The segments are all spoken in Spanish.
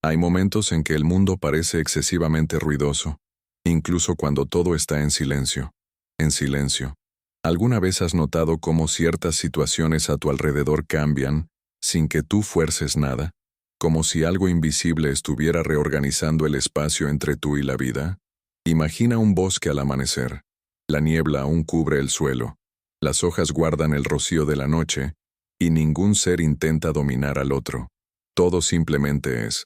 Hay momentos en que el mundo parece excesivamente ruidoso, incluso cuando todo está en silencio. En silencio. ¿Alguna vez has notado cómo ciertas situaciones a tu alrededor cambian sin que tú fuerces nada? Como si algo invisible estuviera reorganizando el espacio entre tú y la vida. Imagina un bosque al amanecer. La niebla aún cubre el suelo. Las hojas guardan el rocío de la noche, y ningún ser intenta dominar al otro. Todo simplemente es.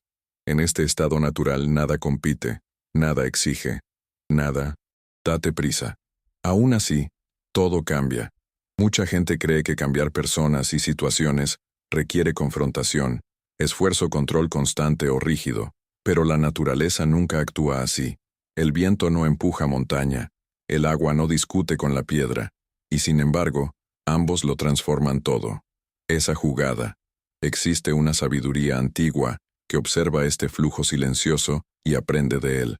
En este estado natural nada compite, nada exige, nada. Date prisa. Aún así, todo cambia. Mucha gente cree que cambiar personas y situaciones requiere confrontación, esfuerzo, control constante o rígido, pero la naturaleza nunca actúa así. El viento no empuja montaña, el agua no discute con la piedra, y sin embargo, ambos lo transforman todo. Esa jugada. Existe una sabiduría antigua que observa este flujo silencioso y aprende de él.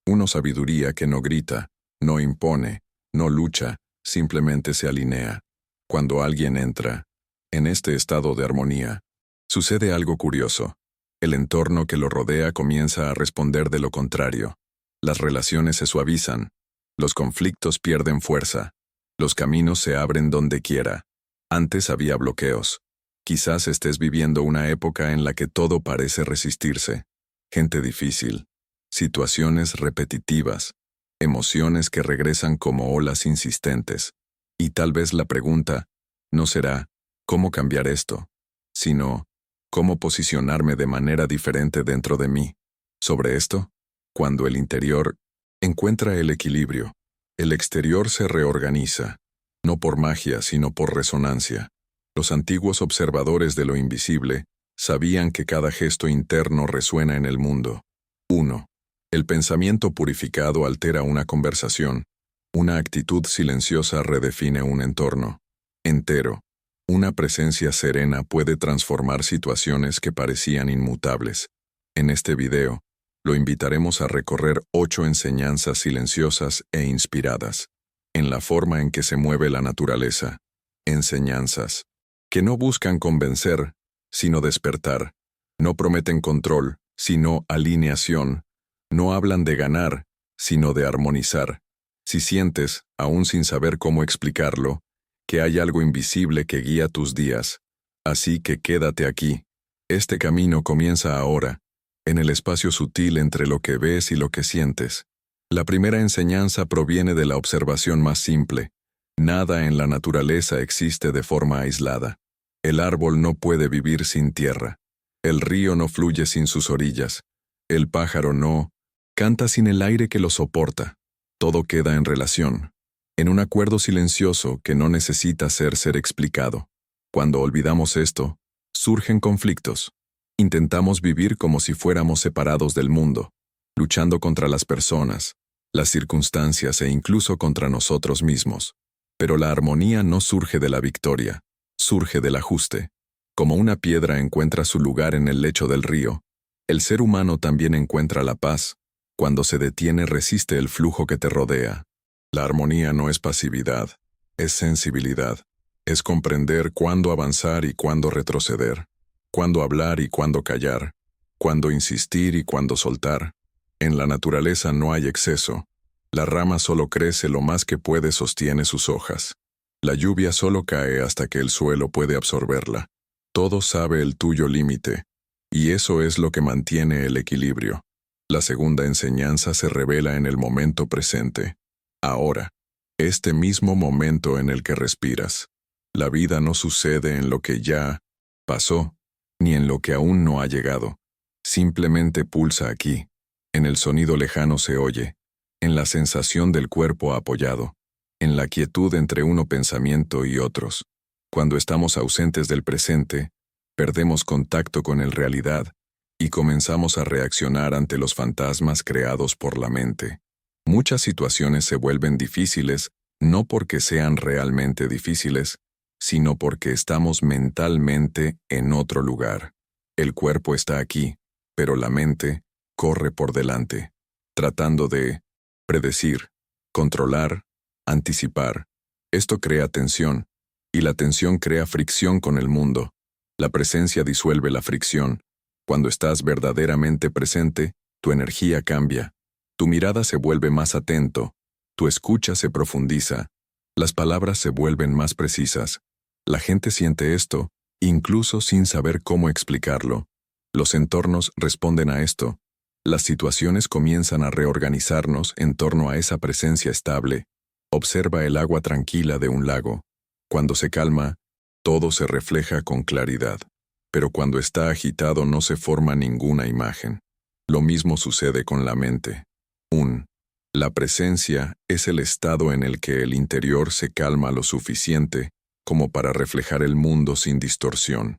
Una sabiduría que no grita, no impone, no lucha, simplemente se alinea. Cuando alguien entra en este estado de armonía, sucede algo curioso. El entorno que lo rodea comienza a responder de lo contrario. Las relaciones se suavizan, los conflictos pierden fuerza, los caminos se abren donde quiera. Antes había bloqueos. Quizás estés viviendo una época en la que todo parece resistirse. Gente difícil, situaciones repetitivas, emociones que regresan como olas insistentes. Y tal vez la pregunta no será ¿cómo cambiar esto?, sino ¿cómo posicionarme de manera diferente dentro de mí? Sobre esto, cuando el interior encuentra el equilibrio, el exterior se reorganiza, no por magia sino por resonancia. Los antiguos observadores de lo invisible sabían que cada gesto interno resuena en el mundo. 1. El pensamiento purificado altera una conversación. Una actitud silenciosa redefine un entorno entero. Una presencia serena puede transformar situaciones que parecían inmutables. En este video, lo invitaremos a recorrer 8 enseñanzas silenciosas e inspiradas, en la forma en que se mueve la naturaleza. Enseñanzas que no buscan convencer, sino despertar. No prometen control, sino alineación. No hablan de ganar, sino de armonizar. Si sientes, aún sin saber cómo explicarlo, que hay algo invisible que guía tus días, así que quédate aquí. Este camino comienza ahora, en el espacio sutil entre lo que ves y lo que sientes. La primera enseñanza proviene de la observación más simple. Nada en la naturaleza existe de forma aislada. El árbol no puede vivir sin tierra. El río no fluye sin sus orillas. El pájaro no canta sin el aire que lo soporta. Todo queda en relación, en un acuerdo silencioso que no necesita ser explicado. Cuando olvidamos esto, surgen conflictos. Intentamos vivir como si fuéramos separados del mundo, luchando contra las personas, las circunstancias e incluso contra nosotros mismos. Pero la armonía no surge de la victoria, surge del ajuste. Como una piedra encuentra su lugar en el lecho del río, el ser humano también encuentra la paz. Cuando se detiene, resiste el flujo que te rodea. La armonía no es pasividad, es sensibilidad. Es comprender cuándo avanzar y cuándo retroceder, cuándo hablar y cuándo callar, cuándo insistir y cuándo soltar. En la naturaleza no hay exceso. La rama solo crece lo más que puede, sostiene sus hojas. La lluvia solo cae hasta que el suelo puede absorberla. Todo sabe el tuyo límite, y eso es lo que mantiene el equilibrio. La segunda enseñanza se revela en el momento presente. Ahora, este mismo momento en el que respiras. La vida no sucede en lo que ya pasó, ni en lo que aún no ha llegado. Simplemente pulsa aquí. En el sonido lejano se oye, en la sensación del cuerpo apoyado, en la quietud entre uno pensamiento y otros. Cuando estamos ausentes del presente, perdemos contacto con la realidad y comenzamos a reaccionar ante los fantasmas creados por la mente. Muchas situaciones se vuelven difíciles no porque sean realmente difíciles, sino porque estamos mentalmente en otro lugar. El cuerpo está aquí, pero la mente corre por delante, tratando de predecir, controlar, anticipar. Esto crea tensión, y la tensión crea fricción con el mundo. La presencia disuelve la fricción. Cuando estás verdaderamente presente, tu energía cambia, tu mirada se vuelve más atento, tu escucha se profundiza, las palabras se vuelven más precisas. La gente siente esto, incluso sin saber cómo explicarlo. Los entornos responden a esto. Las situaciones comienzan a reorganizarnos en torno a esa presencia estable. Observa el agua tranquila de un lago. Cuando se calma, todo se refleja con claridad. Pero cuando está agitado no se forma ninguna imagen. Lo mismo sucede con la mente. La presencia es el estado en el que el interior se calma lo suficiente como para reflejar el mundo sin distorsión.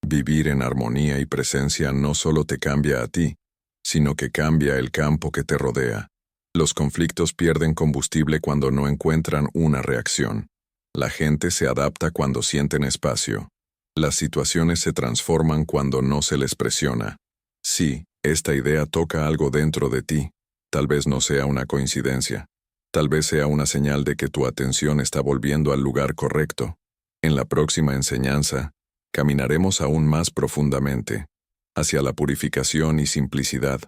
Vivir en armonía y presencia no solo te cambia a ti, sino que cambia el campo que te rodea. Los conflictos pierden combustible cuando no encuentran una reacción. La gente se adapta cuando sienten espacio. Las situaciones se transforman cuando no se les presiona. Sí, esta idea toca algo dentro de ti. Tal vez no sea una coincidencia. Tal vez sea una señal de que tu atención está volviendo al lugar correcto. En la próxima enseñanza, caminaremos aún más profundamente, hacia la purificación y simplicidad,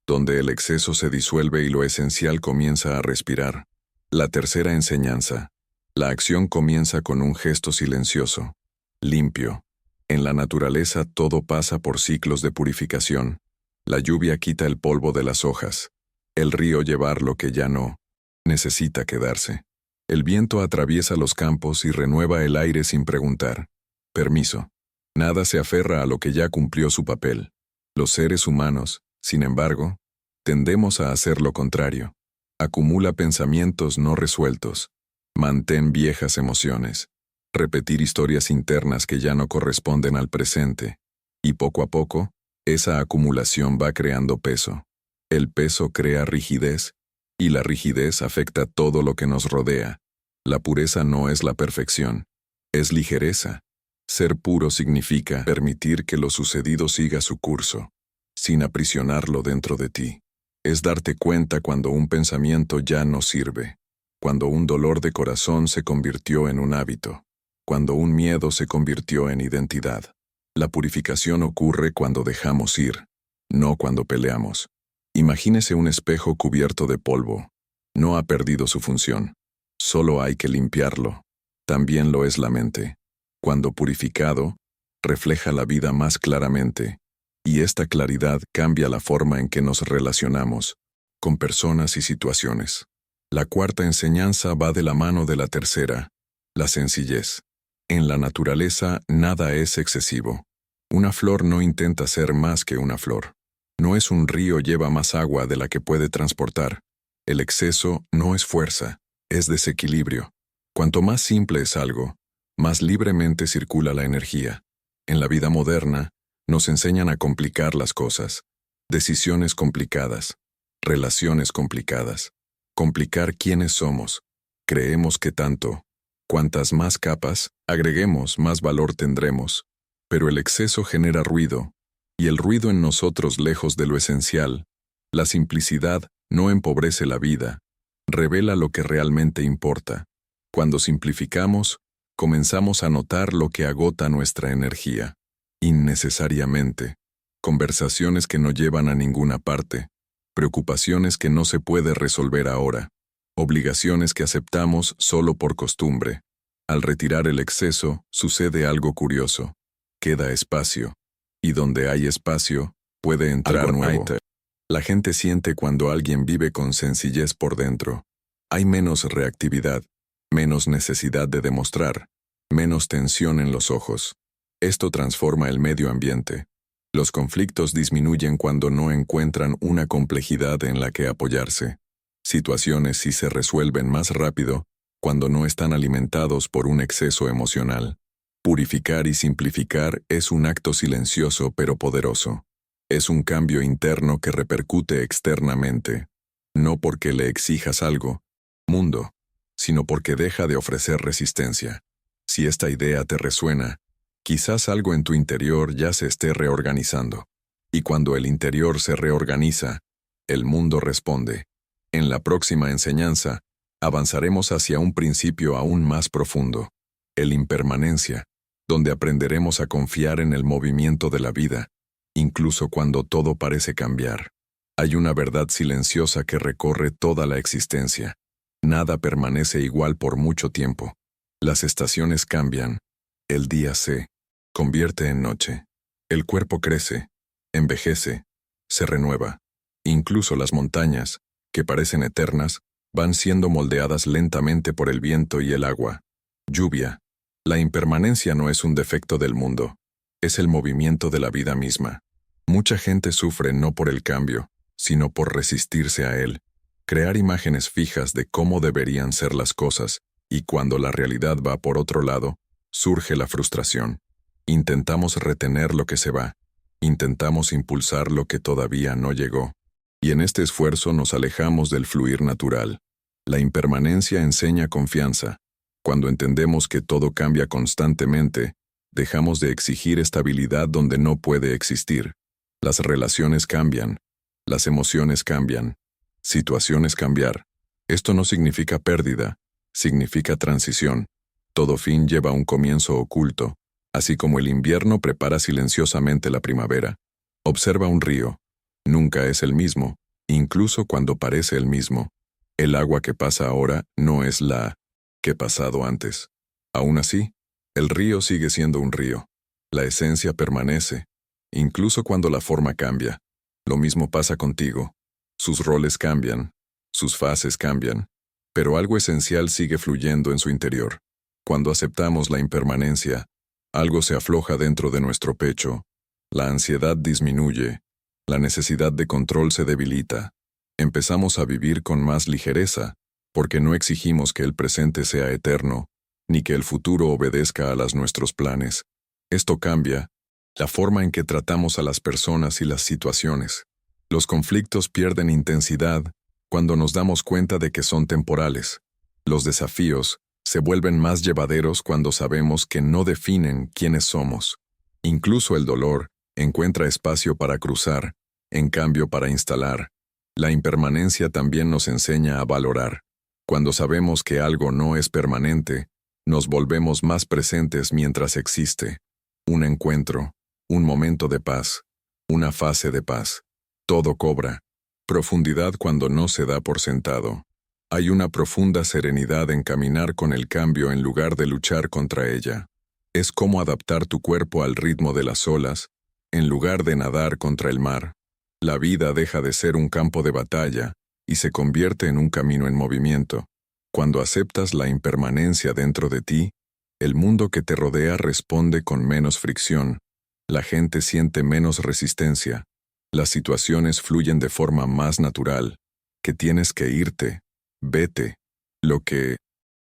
donde el exceso se disuelve y lo esencial comienza a respirar. La tercera enseñanza. La acción comienza con un gesto silencioso, limpio. En la naturaleza todo pasa por ciclos de purificación. La lluvia quita el polvo de las hojas. El río llevar lo que ya no necesita quedarse. El viento atraviesa los campos y renueva el aire sin preguntar. Permiso. Nada se aferra a lo que ya cumplió su papel. Los seres humanos, sin embargo, tendemos a hacer lo contrario. Acumula pensamientos no resueltos. Mantén viejas emociones. Repetir historias internas que ya no corresponden al presente. Y poco a poco, esa acumulación va creando peso. El peso crea rigidez, y la rigidez afecta todo lo que nos rodea. La pureza no es la perfección, es ligereza. Ser puro significa permitir que lo sucedido siga su curso, sin aprisionarlo dentro de ti. Es darte cuenta cuando un pensamiento ya no sirve, cuando un dolor de corazón se convirtió en un hábito, cuando un miedo se convirtió en identidad. La purificación ocurre cuando dejamos ir, no cuando peleamos. Imagínese un espejo cubierto de polvo. No ha perdido su función. Solo hay que limpiarlo. También lo es la mente. Cuando purificado, refleja la vida más claramente, y esta claridad cambia la forma en que nos relacionamos con personas y situaciones. La cuarta enseñanza va de la mano de la tercera, la sencillez. En la naturaleza nada es excesivo. Una flor no intenta ser más que una flor. No es un río lleva más agua de la que puede transportar. El exceso no es fuerza, es desequilibrio. Cuanto más simple es algo, más libremente circula la energía. En la vida moderna, nos enseñan a complicar las cosas. Decisiones complicadas, relaciones complicadas. Complicar quiénes somos. Creemos que cuantas más capas agreguemos, más valor tendremos. Pero el exceso genera ruido. Y el ruido en nosotros lejos de lo esencial. La simplicidad no empobrece la vida, revela lo que realmente importa. Cuando simplificamos, comenzamos a notar lo que agota nuestra energía. Innecesariamente. Conversaciones que no llevan a ninguna parte. Preocupaciones que no se puede resolver ahora. Obligaciones que aceptamos solo por costumbre. Al retirar el exceso, sucede algo curioso. Queda espacio. Y donde hay espacio, puede entrar algo nuevo. La gente siente cuando alguien vive con sencillez por dentro. Hay menos reactividad, menos necesidad de demostrar, menos tensión en los ojos. Esto transforma el medio ambiente. Los conflictos disminuyen cuando no encuentran una complejidad en la que apoyarse. Situaciones sí se resuelven más rápido cuando no están alimentados por un exceso emocional. Purificar y simplificar es un acto silencioso pero poderoso. Es un cambio interno que repercute externamente. No porque le exijas algo, mundo, sino porque deja de ofrecer resistencia. Si esta idea te resuena, quizás algo en tu interior ya se esté reorganizando. Y cuando el interior se reorganiza, el mundo responde. En la próxima enseñanza, avanzaremos hacia un principio aún más profundo, el impermanencia, donde aprenderemos a confiar en el movimiento de la vida, incluso cuando todo parece cambiar. Hay una verdad silenciosa que recorre toda la existencia. Nada permanece igual por mucho tiempo. Las estaciones cambian. El día se convierte en noche. El cuerpo crece, envejece, se renueva. Incluso las montañas, que parecen eternas, van siendo moldeadas lentamente por el viento y el agua. Lluvia. La impermanencia no es un defecto del mundo, es el movimiento de la vida misma. Mucha gente sufre no por el cambio, sino por resistirse a él. Crear imágenes fijas de cómo deberían ser las cosas, y cuando la realidad va por otro lado, surge la frustración. Intentamos retener lo que se va, intentamos impulsar lo que todavía no llegó. Y en este esfuerzo nos alejamos del fluir natural. La impermanencia enseña confianza. Cuando entendemos que todo cambia constantemente, dejamos de exigir estabilidad donde no puede existir. Las relaciones cambian, las emociones cambian, situaciones cambiar. Esto no significa pérdida, significa transición. Todo fin lleva un comienzo oculto, así como el invierno prepara silenciosamente la primavera. Observa un río. Nunca es el mismo, incluso cuando parece el mismo. El agua que pasa ahora no es la que pasado antes. Aún así, el río sigue siendo un río. La esencia permanece, incluso cuando la forma cambia. Lo mismo pasa contigo. Sus roles cambian, sus fases cambian, pero algo esencial sigue fluyendo en su interior. Cuando aceptamos la impermanencia, algo se afloja dentro de nuestro pecho. La ansiedad disminuye, la necesidad de control se debilita. Empezamos a vivir con más ligereza, porque no exigimos que el presente sea eterno, ni que el futuro obedezca a nuestros planes. Esto cambia la forma en que tratamos a las personas y las situaciones. Los conflictos pierden intensidad cuando nos damos cuenta de que son temporales. Los desafíos se vuelven más llevaderos cuando sabemos que no definen quiénes somos. Incluso el dolor encuentra espacio para cruzar, en cambio para instalar. La impermanencia también nos enseña a valorar. Cuando sabemos que algo no es permanente, nos volvemos más presentes mientras existe. Un encuentro, un momento de paz, una fase de paz. Todo cobra profundidad cuando no se da por sentado. Hay una profunda serenidad en caminar con el cambio en lugar de luchar contra ella. Es como adaptar tu cuerpo al ritmo de las olas, en lugar de nadar contra el mar. La vida deja de ser un campo de batalla y se convierte en un camino en movimiento. Cuando aceptas la impermanencia dentro de ti, el mundo que te rodea responde con menos fricción. La gente siente menos resistencia. Las situaciones fluyen de forma más natural. Que tienes que irte, vete. Lo que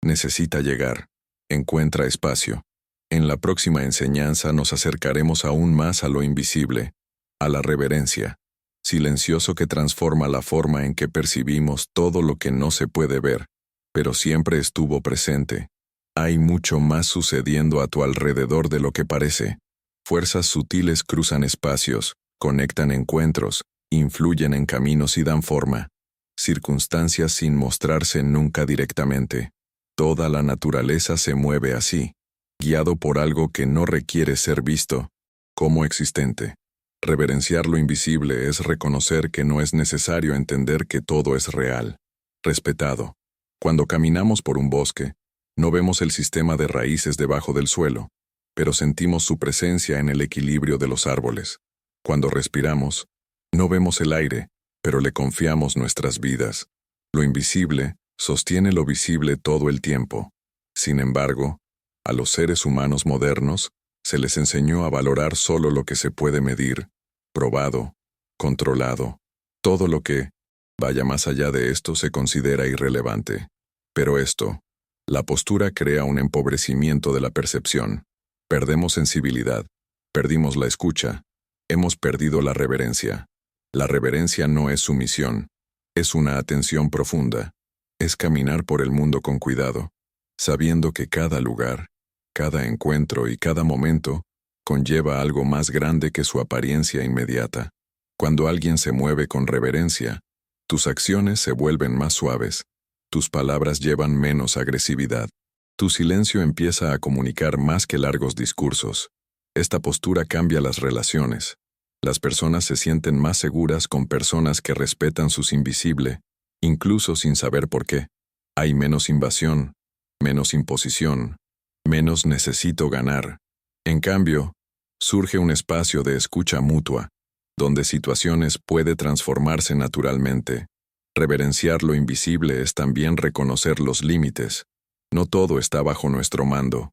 necesita llegar, encuentra espacio. En la próxima enseñanza nos acercaremos aún más a lo invisible, a la reverencia, silencioso que transforma la forma en que percibimos todo lo que no se puede ver, pero siempre estuvo presente. Hay mucho más sucediendo a tu alrededor de lo que parece. Fuerzas sutiles cruzan espacios, conectan encuentros, influyen en caminos y dan forma. Circunstancias sin mostrarse nunca directamente. Toda la naturaleza se mueve así, guiado por algo que no requiere ser visto, como existente. Reverenciar lo invisible es reconocer que no es necesario entender que todo es real, respetado. Cuando caminamos por un bosque, no vemos el sistema de raíces debajo del suelo, pero sentimos su presencia en el equilibrio de los árboles. Cuando respiramos, no vemos el aire, pero le confiamos nuestras vidas. Lo invisible sostiene lo visible todo el tiempo. Sin embargo, a los seres humanos modernos se les enseñó a valorar solo lo que se puede medir, probado, controlado. Todo lo que vaya más allá de esto se considera irrelevante. Pero la postura crea un empobrecimiento de la percepción. Perdemos sensibilidad, perdimos la escucha, hemos perdido la reverencia. La reverencia no es sumisión, es una atención profunda. Es caminar por el mundo con cuidado, sabiendo que cada lugar, cada encuentro y cada momento conlleva algo más grande que su apariencia inmediata. Cuando alguien se mueve con reverencia, tus acciones se vuelven más suaves, tus palabras llevan menos agresividad, tu silencio empieza a comunicar más que largos discursos. Esta postura cambia las relaciones. Las personas se sienten más seguras con personas que respetan sus invisible, incluso sin saber por qué. Hay menos invasión, menos imposición, menos necesito ganar. En cambio, surge un espacio de escucha mutua, donde situaciones puede transformarse naturalmente. Reverenciar lo invisible es también reconocer los límites. No todo está bajo nuestro mando.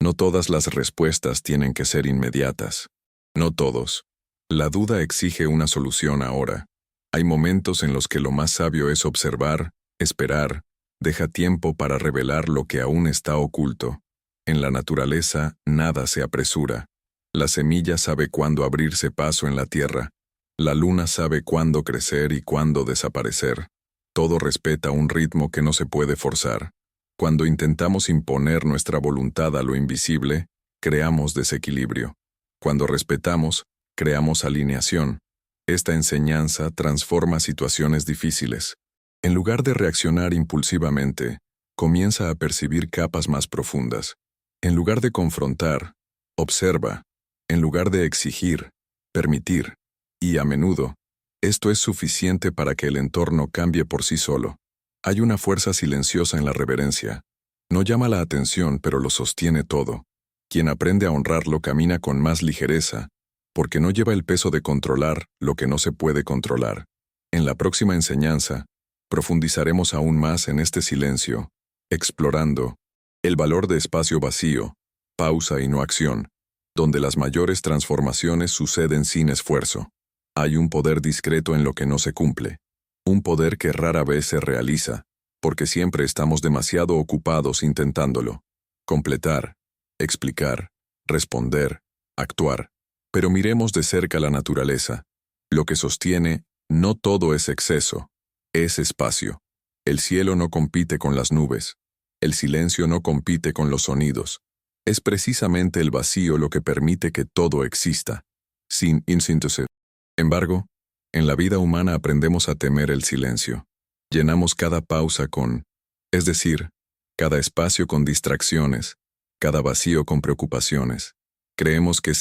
No todas las respuestas tienen que ser inmediatas. No todos. La duda exige una solución ahora. Hay momentos en los que lo más sabio es observar, esperar, deja tiempo para revelar lo que aún está oculto. En la naturaleza, nada se apresura. La semilla sabe cuándo abrirse paso en la tierra. La luna sabe cuándo crecer y cuándo desaparecer. Todo respeta un ritmo que no se puede forzar. Cuando intentamos imponer nuestra voluntad a lo invisible, creamos desequilibrio. Cuando respetamos, creamos alineación. Esta enseñanza transforma situaciones difíciles. En lugar de reaccionar impulsivamente, comienza a percibir capas más profundas. En lugar de confrontar, observa. En lugar de exigir, permitir. Y a menudo, esto es suficiente para que el entorno cambie por sí solo. Hay una fuerza silenciosa en la reverencia. No llama la atención, pero lo sostiene todo. Quien aprende a honrarlo camina con más ligereza, porque no lleva el peso de controlar lo que no se puede controlar. En la próxima enseñanza, profundizaremos aún más en este silencio, explorando el valor de espacio vacío, pausa y no acción, donde las mayores transformaciones suceden sin esfuerzo. Hay un poder discreto en lo que no se cumple, un poder que rara vez se realiza, porque siempre estamos demasiado ocupados intentándolo. Completar, explicar, responder, actuar. Pero miremos de cerca la naturaleza. Lo que sostiene, no todo es exceso, es espacio. El cielo no compite con las nubes. El silencio no compite con los sonidos. Es precisamente el vacío lo que permite que todo exista, sin síntesis. Embargo, en la vida humana aprendemos a temer el silencio. Llenamos cada pausa es decir, cada espacio con distracciones, cada vacío con preocupaciones. Creemos que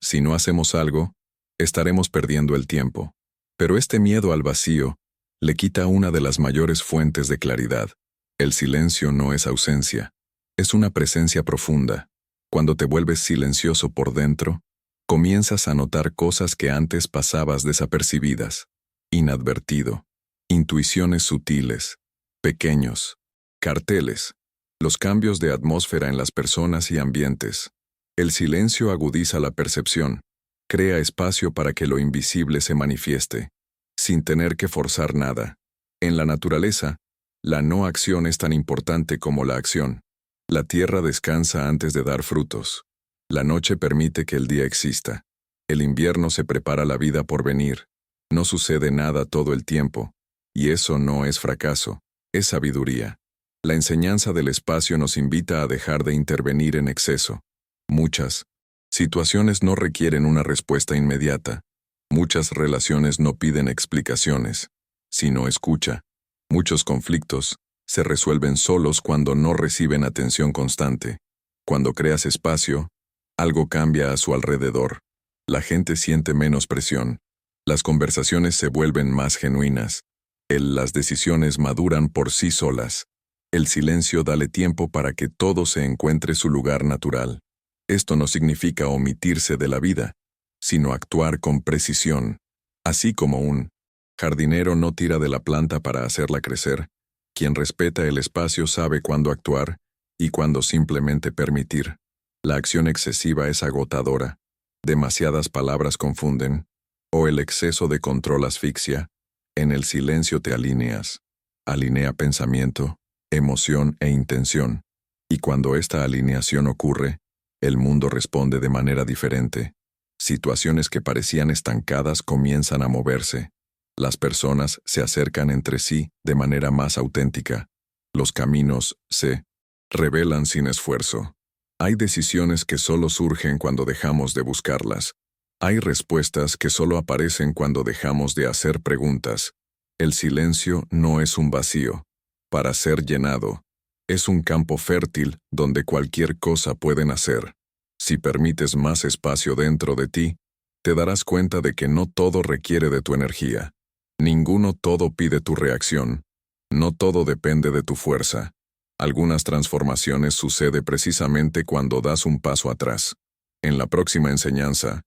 si no hacemos algo, estaremos perdiendo el tiempo. Pero este miedo al vacío le quita una de las mayores fuentes de claridad. El silencio no es ausencia, es una presencia profunda. Cuando te vuelves silencioso por dentro, comienzas a notar cosas que antes pasabas desapercibidas, inadvertido, intuiciones sutiles, pequeños, carteles, los cambios de atmósfera en las personas y ambientes. El silencio agudiza la percepción, crea espacio para que lo invisible se manifieste, sin tener que forzar nada. En la naturaleza, la no acción es tan importante como la acción. La tierra descansa antes de dar frutos. La noche permite que el día exista. El invierno se prepara la vida por venir. No sucede nada todo el tiempo. Y eso no es fracaso, es sabiduría. La enseñanza del espacio nos invita a dejar de intervenir en exceso. Muchas situaciones no requieren una respuesta inmediata. Muchas relaciones no piden explicaciones, sino escucha. Muchos conflictos se resuelven solos cuando no reciben atención constante. Cuando creas espacio, algo cambia a su alrededor. La gente siente menos presión. Las conversaciones se vuelven más genuinas. Las decisiones maduran por sí solas. El silencio dale tiempo para que todo se encuentre su lugar natural. Esto no significa omitirse de la vida, sino actuar con precisión. Así como un jardinero no tira de la planta para hacerla crecer, quien respeta el espacio sabe cuándo actuar y cuándo simplemente permitir. La acción excesiva es agotadora. Demasiadas palabras confunden, o el exceso de control asfixia. En el silencio te alineas. Alinea pensamiento, emoción e intención. Y cuando esta alineación ocurre, el mundo responde de manera diferente. Situaciones que parecían estancadas comienzan a moverse. Las personas se acercan entre sí de manera más auténtica. Los caminos se revelan sin esfuerzo. Hay decisiones que solo surgen cuando dejamos de buscarlas. Hay respuestas que solo aparecen cuando dejamos de hacer preguntas. El silencio no es un vacío para ser llenado. Es un campo fértil donde cualquier cosa puede nacer. Si permites más espacio dentro de ti, Te darás cuenta de que no todo requiere de tu energía. Ninguno todo pide tu reacción. No todo depende de tu fuerza. Algunas transformaciones sucede precisamente cuando das un paso atrás. En la próxima enseñanza,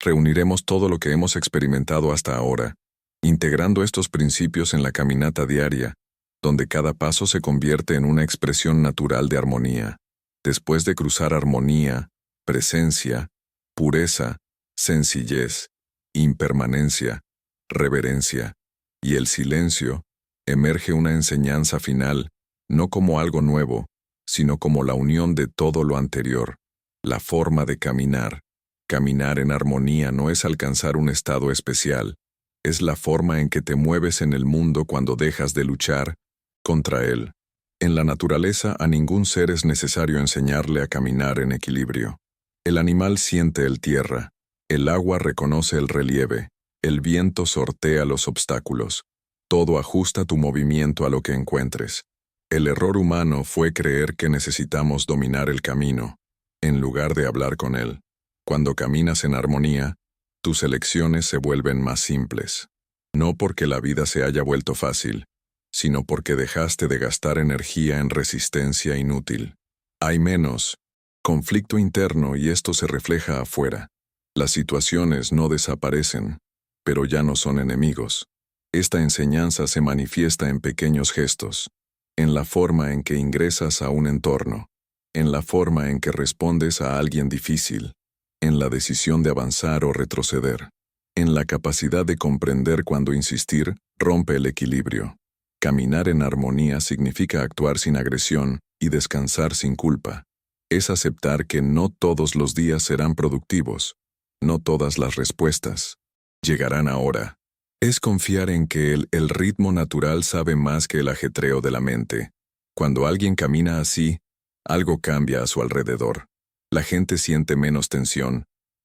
reuniremos todo lo que hemos experimentado hasta ahora, integrando estos principios en la caminata diaria, donde cada paso se convierte en una expresión natural de armonía. Después de cruzar armonía, presencia, pureza, sencillez, impermanencia, reverencia y el silencio, emerge una enseñanza final, no como algo nuevo, sino como la unión de todo lo anterior, la forma de caminar. Caminar en armonía no es alcanzar un estado especial, es la forma en que te mueves en el mundo cuando dejas de luchar contra él. En la naturaleza a ningún ser es necesario enseñarle a caminar en equilibrio. El animal siente el tierra, el agua reconoce el relieve, el viento sortea los obstáculos. Todo ajusta tu movimiento a lo que encuentres. El error humano fue creer que necesitamos dominar el camino, en lugar de hablar con él. Cuando caminas en armonía, tus elecciones se vuelven más simples. No porque la vida se haya vuelto fácil, sino porque dejaste de gastar energía en resistencia inútil. Hay menos conflicto interno y esto se refleja afuera. Las situaciones no desaparecen, pero ya no son enemigos. Esta enseñanza se manifiesta en pequeños gestos, en la forma en que ingresas a un entorno, en la forma en que respondes a alguien difícil, en la decisión de avanzar o retroceder, en la capacidad de comprender cuando insistir rompe el equilibrio. Caminar en armonía significa actuar sin agresión y descansar sin culpa. Es aceptar que no todos los días serán productivos, no todas las respuestas llegarán ahora. Es confiar en que el ritmo natural sabe más que el ajetreo de la mente. Cuando alguien camina así, algo cambia a su alrededor. La gente siente menos tensión,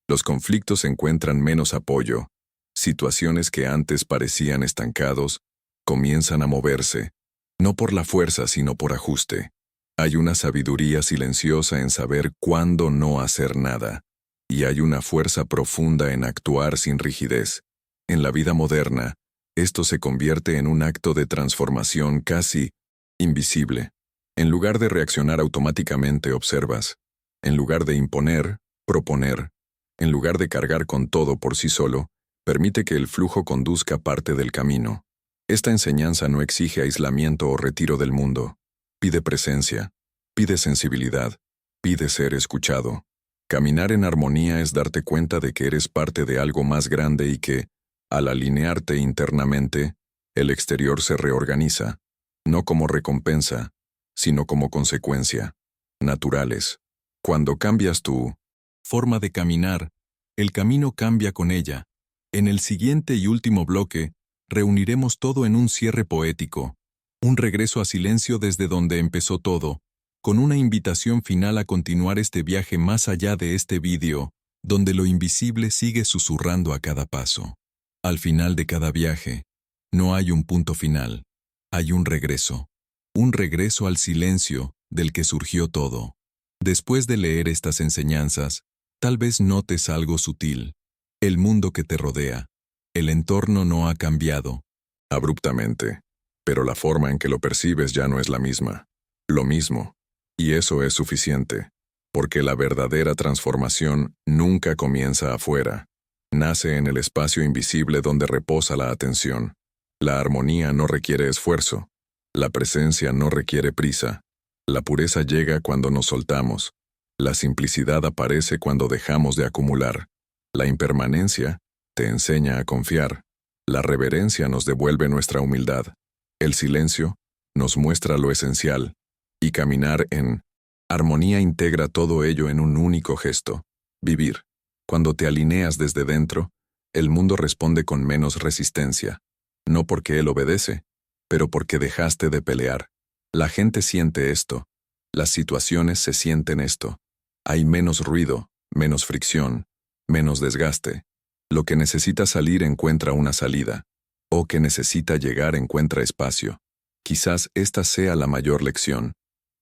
los conflictos encuentran menos apoyo, situaciones que antes parecían estancados, comienzan a moverse, no por la fuerza sino por ajuste. Hay una sabiduría silenciosa en saber cuándo no hacer nada, y hay una fuerza profunda en actuar sin rigidez. En la vida moderna, esto se convierte en un acto de transformación casi invisible. En lugar de reaccionar automáticamente observas. En lugar de imponer, proponer. En lugar de cargar con todo por sí solo, permite que el flujo conduzca parte del camino. Esta enseñanza no exige aislamiento o retiro del mundo. Pide presencia, pide sensibilidad, pide ser escuchado. Caminar en armonía es darte cuenta de que eres parte de algo más grande y que, al alinearte internamente, el exterior se reorganiza, no como recompensa, sino como consecuencia. Naturales. Cuando cambias tu forma de caminar, el camino cambia con ella. En el siguiente y último bloque, reuniremos todo en un cierre poético, un regreso a silencio desde donde empezó todo, con una invitación final a continuar este viaje más allá de este vídeo, donde lo invisible sigue susurrando a cada paso. Al final de cada viaje, no hay un punto final, hay un regreso al silencio del que surgió todo. Después de leer estas enseñanzas, tal vez notes algo sutil. El mundo que te rodea, el entorno no ha cambiado abruptamente, pero la forma en que lo percibes ya no es la misma. Lo mismo. Y eso es suficiente, porque la verdadera transformación nunca comienza afuera. Nace en el espacio invisible donde reposa la atención. La armonía no requiere esfuerzo. La presencia no requiere prisa. La pureza llega cuando nos soltamos. La simplicidad aparece cuando dejamos de acumular. La impermanencia te enseña a confiar. La reverencia nos devuelve nuestra humildad. El silencio nos muestra lo esencial. Y caminar en armonía integra todo ello en un único gesto. Vivir. Cuando te alineas desde dentro, el mundo responde con menos resistencia. No porque él obedece, pero porque dejaste de pelear. La gente siente esto. Las situaciones se sienten esto. Hay menos ruido, menos fricción, menos desgaste. Lo que necesita salir encuentra una salida. O que necesita llegar encuentra espacio. Quizás esta sea la mayor lección.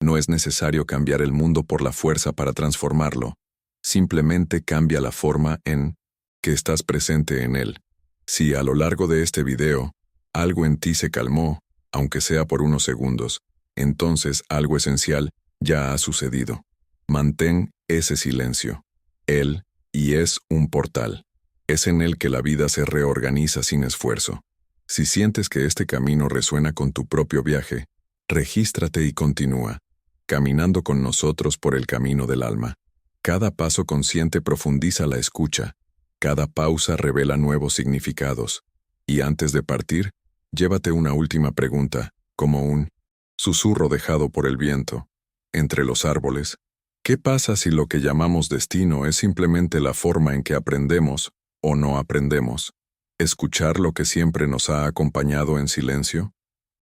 No es necesario cambiar el mundo por la fuerza para transformarlo. Simplemente cambia la forma en que estás presente en él. Si a lo largo de este video, algo en ti se calmó, aunque sea por unos segundos, entonces algo esencial ya ha sucedido. Mantén ese silencio. Él y es un portal. Es en él que la vida se reorganiza sin esfuerzo. Si sientes que este camino resuena con tu propio viaje, regístrate y continúa, caminando con nosotros por el camino del alma. Cada paso consciente profundiza la escucha, cada pausa revela nuevos significados. Y antes de partir, llévate una última pregunta, como un susurro dejado por el viento, entre los árboles. ¿Qué pasa si lo que llamamos destino es simplemente la forma en que aprendemos o no aprendemos? ¿Escuchar lo que siempre nos ha acompañado en silencio?